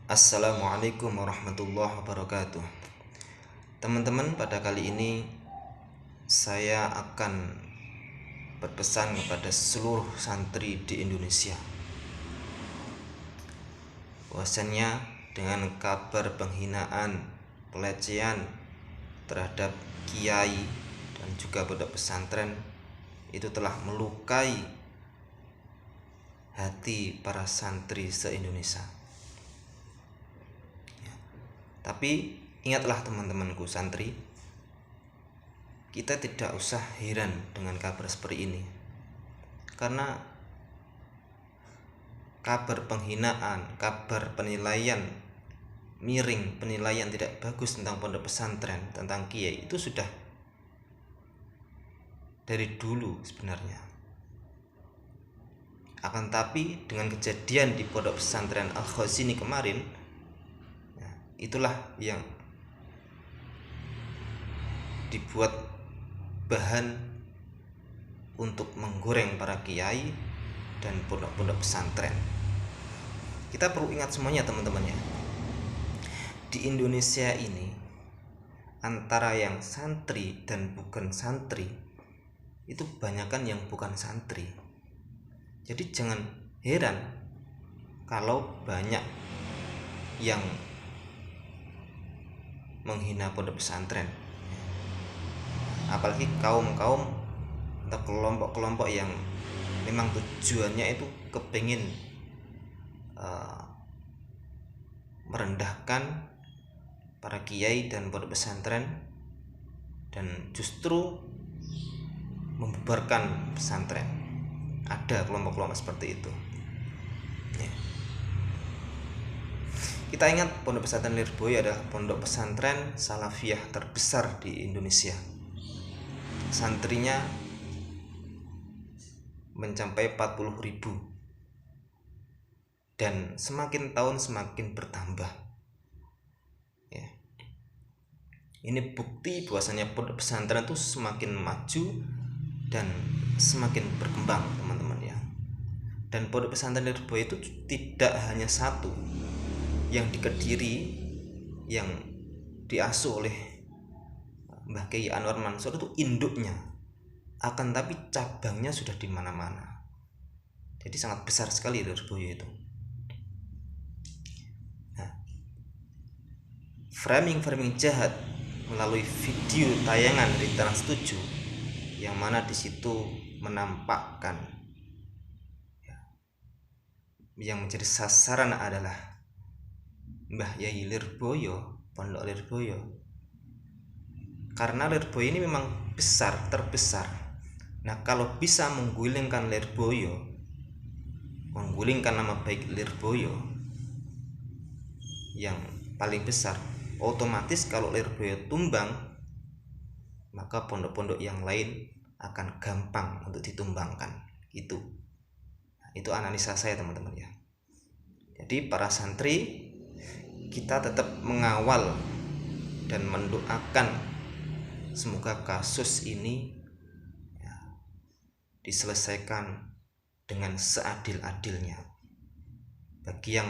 Assalamualaikum warahmatullahi wabarakatuh. Teman-teman, pada kali ini saya akan berpesan kepada seluruh santri di Indonesia bahwasannya dengan kabar penghinaan, pelecehan terhadap kiai dan juga pondok pesantren itu telah melukai hati para santri se-Indonesia. Tapi ingatlah teman-temanku santri, kita tidak usah heran dengan kabar seperti ini, karena kabar penghinaan, kabar penilaian miring, penilaian tidak bagus tentang pondok pesantren, tentang kiai itu sudah dari dulu sebenarnya. Akan tapi dengan kejadian di pondok pesantren Al-Khazini kemarin, itulah yang dibuat bahan untuk menggoreng para kiai dan pondok-pondok pesantren. Kita perlu ingat semuanya teman-teman ya. Di Indonesia ini antara yang santri dan bukan santri itu banyakkan yang bukan santri. Jadi jangan heran kalau banyak yang menghina pondok pesantren, apalagi kaum-kaum atau kelompok-kelompok yang memang tujuannya itu kepingin merendahkan para kiai dan pondok pesantren dan justru membubarkan pesantren. Ada kelompok-kelompok seperti itu ya. Kita ingat pondok pesantren Lirboyo adalah pondok pesantren salafiyah terbesar di Indonesia. Santrinya mencapai 40.000 dan semakin tahun semakin bertambah ya. Ini bukti bahwasanya pondok pesantren itu semakin maju dan semakin berkembang teman-teman ya. Dan pondok pesantren Lirboyo itu tidak hanya satu yang di Kediri yang diasuh oleh Mbah Kiai Anwar Mansur, itu induknya, akan tapi cabangnya sudah di mana-mana. Jadi sangat besar sekali Lirboyo itu. Nah, framing jahat melalui video tayangan di Trans 7 yang mana di situ menampakkan yang menjadi sasaran adalah Mbah Yai Lirboyo, Pondok Lirboyo. Karena Lirboyo ini memang besar, terbesar. Nah, kalau bisa menggulingkan Lirboyo, menggulingkan nama baik Lirboyo yang paling besar, otomatis kalau Lirboyo tumbang, maka pondok-pondok yang lain akan gampang untuk ditumbangkan. Itu analisa saya teman-teman ya. Jadi para santri, kita tetap mengawal dan mendoakan semoga kasus ini diselesaikan dengan seadil-adilnya. Bagi yang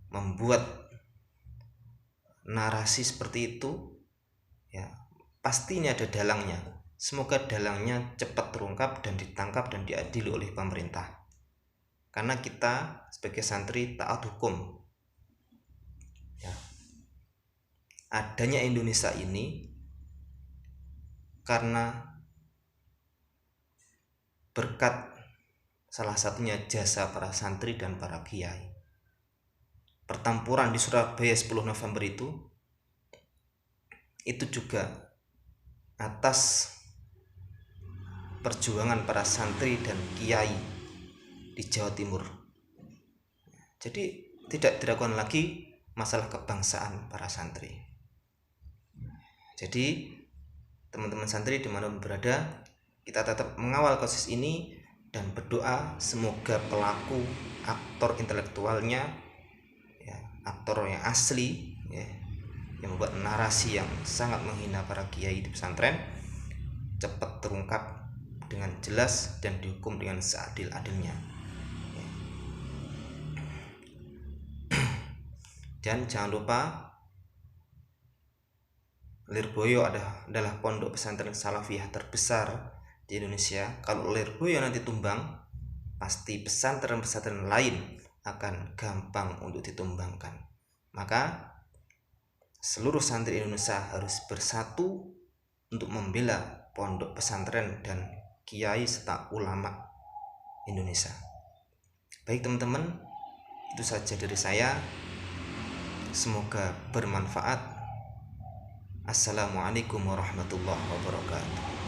membuat narasi seperti itu ya, pasti ini ada dalangnya. Semoga dalangnya cepat terungkap dan ditangkap dan diadili oleh pemerintah. Karena kita sebagai santri taat hukum ya. Adanya Indonesia ini karena berkat salah satunya jasa para santri dan para kiai. Pertempuran di Surabaya 10 November itu juga atas perjuangan para santri dan kiai di Jawa Timur. Jadi tidak dilakukan lagi masalah kebangsaan para santri. Jadi teman-teman santri dimanapun berada, kita tetap mengawal kasus ini dan berdoa semoga pelaku, aktor intelektualnya ya, aktor yang asli ya, yang membuat narasi yang sangat menghina para kiai di pesantren cepat terungkap dengan jelas dan dihukum dengan seadil-adilnya. Dan jangan lupa Lirboyo adalah pondok pesantren salafiyah terbesar di Indonesia. Kalau Lirboyo nanti tumbang, pasti pesantren-pesantren lain akan gampang untuk ditumbangkan. Maka seluruh santri Indonesia harus bersatu untuk membela pondok pesantren dan kiai serta ulama Indonesia. Baik teman-teman, itu saja dari saya. Semoga bermanfaat. Assalamualaikum warahmatullahi wabarakatuh.